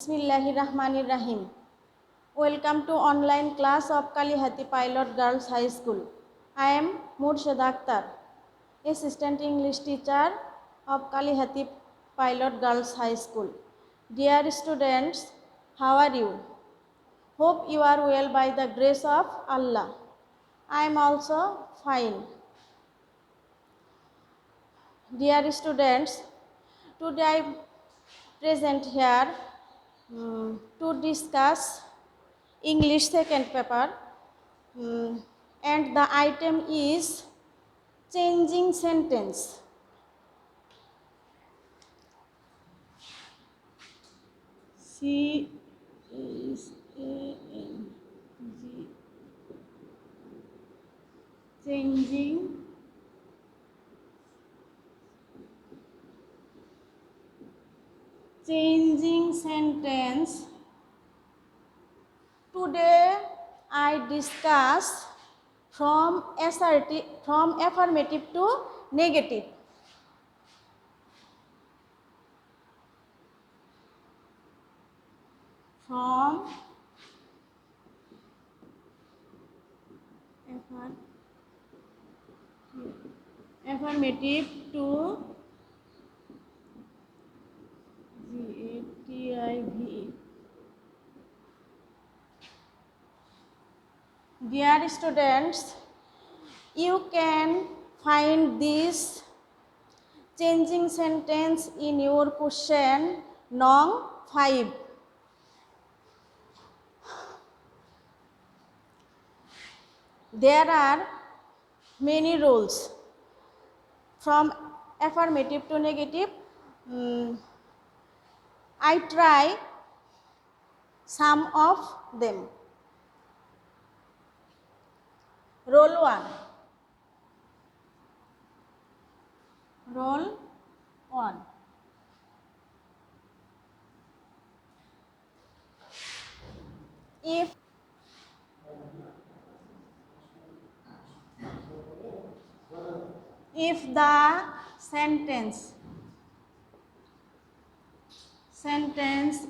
Bismillahirrahmanirrahim. Welcome to online class of Kalihati Pilot Girls High School. I am Murshid Akhtar, Assistant English Teacher of Kalihati Pilot Girls High School. Dear students, how are you? Hope you are well by the grace of Allah. I am also fine. Dear students, today I am present here to discuss English second paper, and the item is changing sentence. C-H-A-N-G, changing sentence. Today I discuss from affirmative to negative. From affirmative to negative. Dear students, you can find this changing sentence in your question Nong 5. There are many rules from affirmative to negative. I try some of them. Rule 1. Rule 1. If the sentence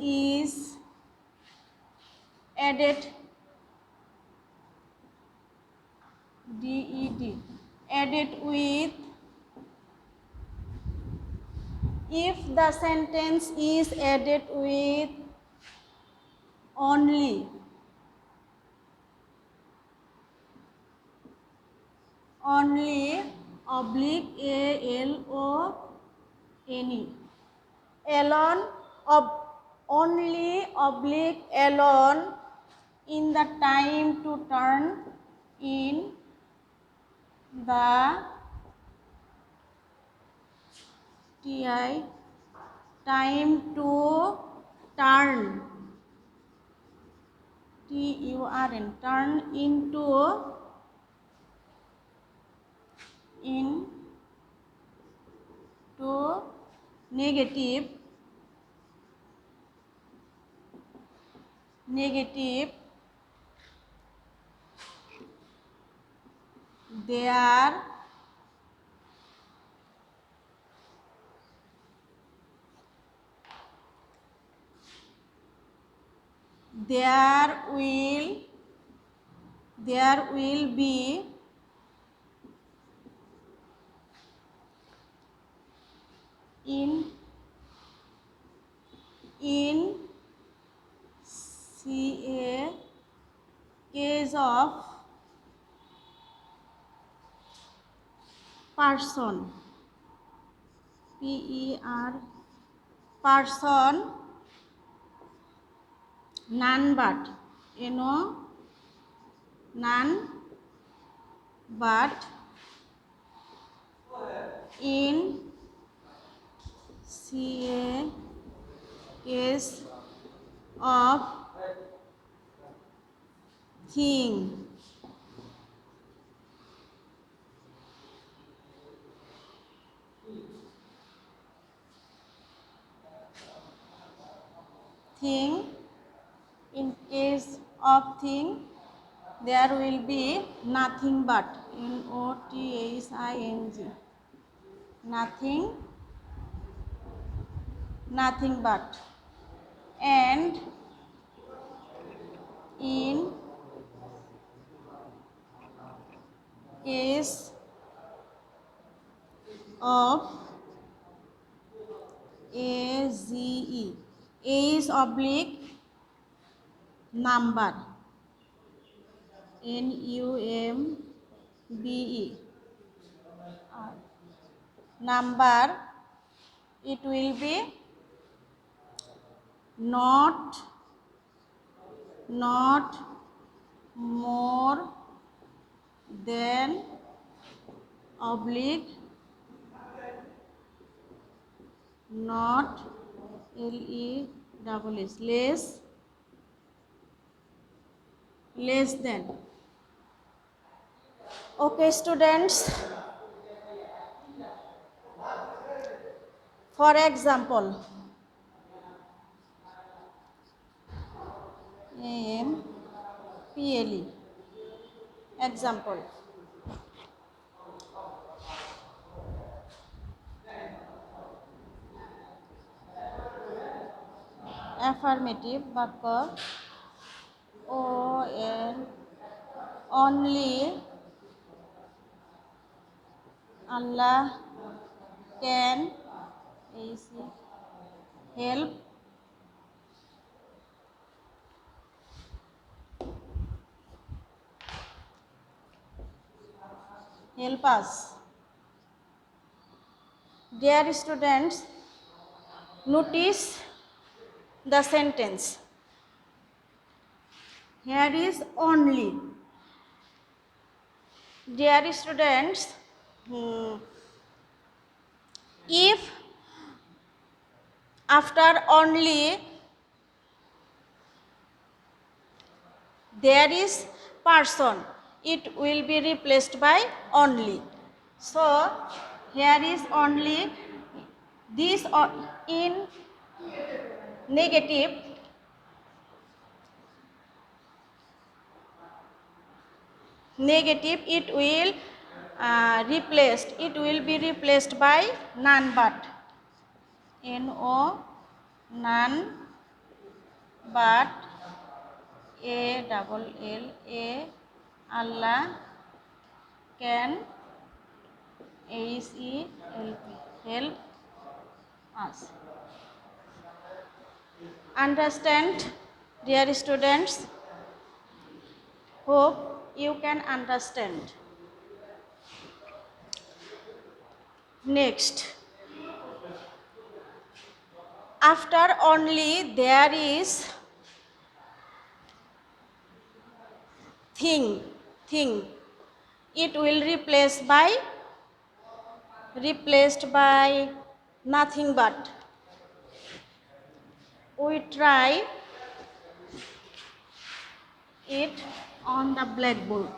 is added with if the sentence is added with only oblique alone only oblique alone in the time to turn in the time to turn turn into negative there will be in a case of person person none but in a case of thing in case of thing there will be nothing but nothing but and in case of AGE, A is oblique number, NUMBE, number, it will be not more than oblique not less than. Okay students, for example, AMPLE example, affirmative বাক্য only Allah can help us. Dear students, notice the sentence. Here is only. Dear students, if after only there is person, it will be replaced by only. So here is only. This in negative, it will be replaced by none but, NO, none but, ALLA, Allah, can, help us. Understand, dear students? Hope you can understand. Next, after only there is thing, it will replaced by nothing but. We try it on the blackboard.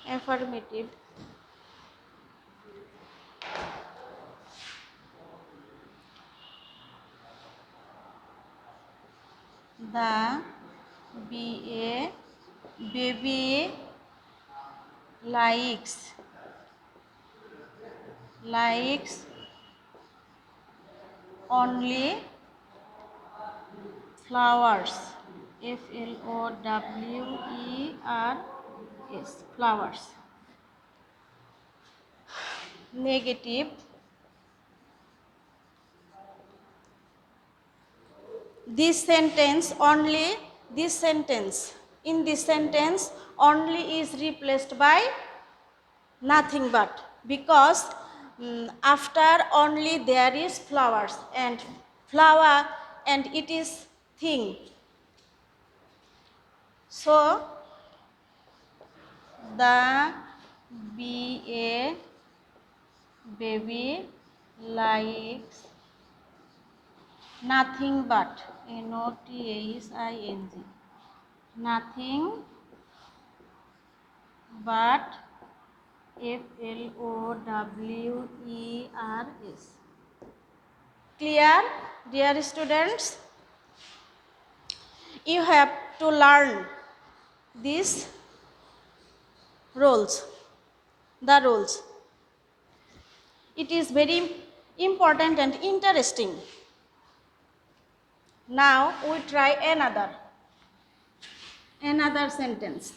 Affirmative. The baby likes only flowers, FLOWERS, flowers. Negative, in this sentence only is replaced by nothing but, because after only there is flowers and flower and it is thing. So the baby likes nothing but, NOTHING, nothing but, FLOWERS. Clear, dear students? You have to learn this roles. The roles. It is very important and interesting. Now we try another sentence.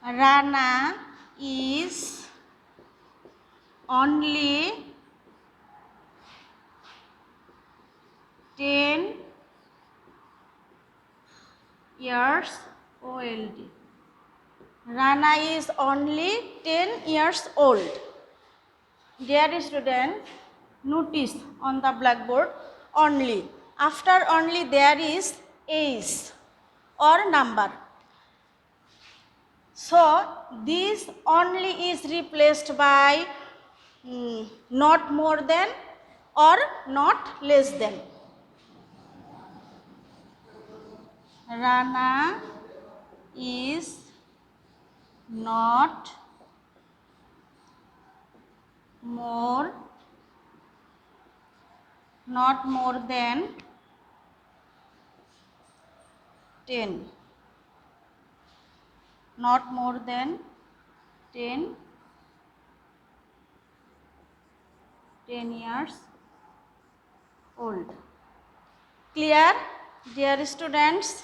Rana is only 10 years old. Rana is only 10 years old. Dear student, notice on the blackboard only. After only there is age or number. So this only is replaced by not more than or not less than. Rana is not more than 10. Not more than 10 years old. Clear, dear students?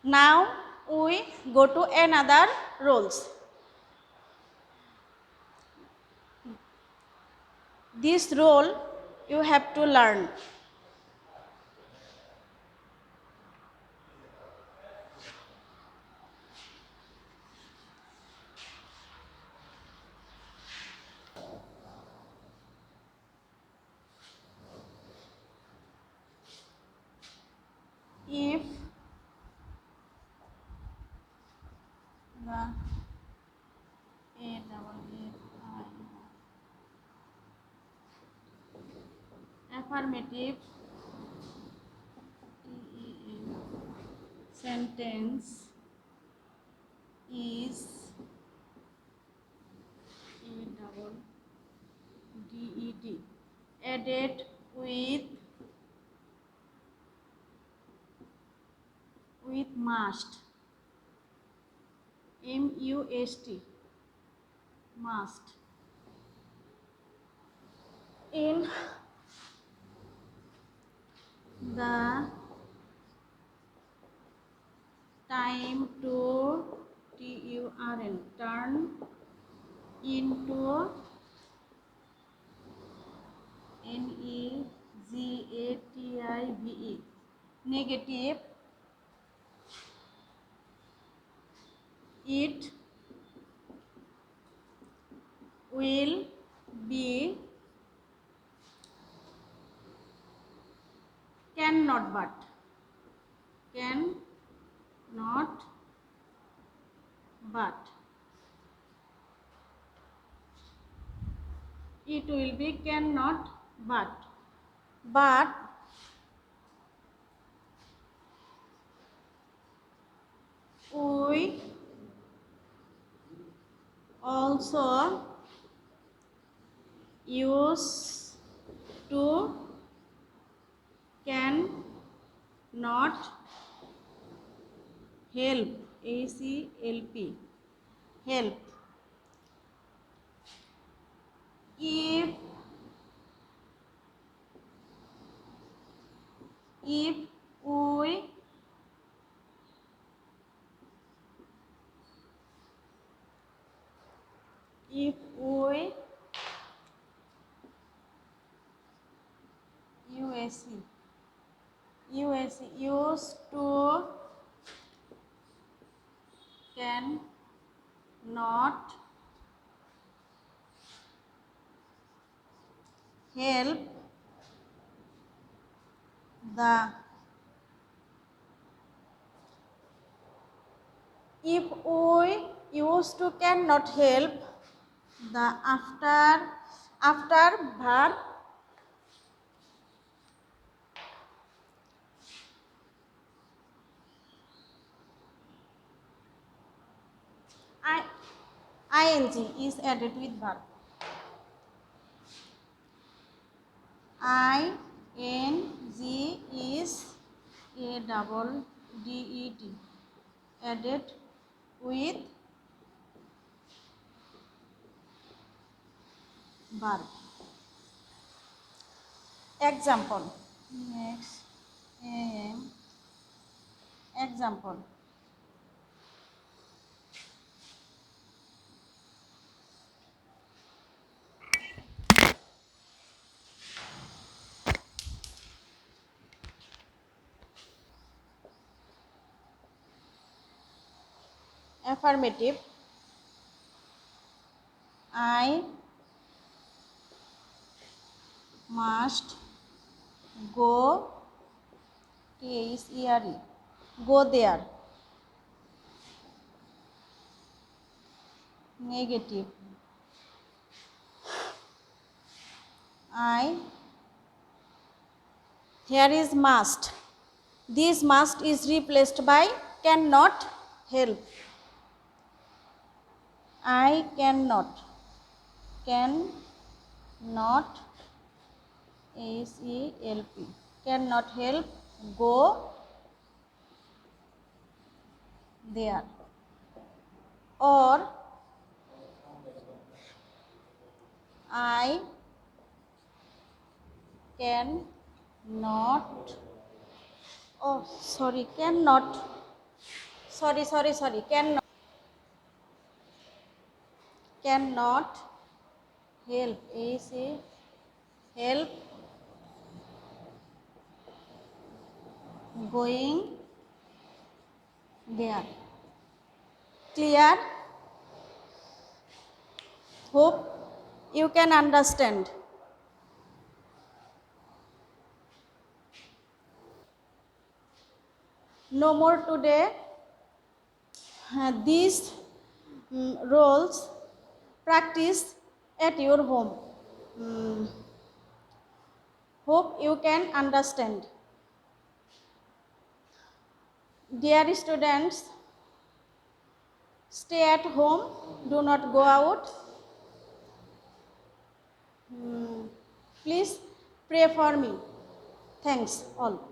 Now we go to another roles. This role you have to learn. If the affirmative sentence is added with must, M-U-S-T, must, in the time to turn, turn into negative, negative, it will be cannot but it will be cannot but we also use to can not help, ACLP, help. If we used to can not help the, if we used to cannot help The after verb ing is added with verb. ing is added added with verb. Example. Next. Example. Affirmative. I must go there. Go there. Negative. Here is must. This must is replaced by cannot help. I cannot help. Cannot help go there. Or I cannot cannot help help going there. Clear? Hope you can understand. No more today. These roles practice at your home. Hope you can understand. Dear students, stay at home, do not go out. Please pray for me. Thanks all.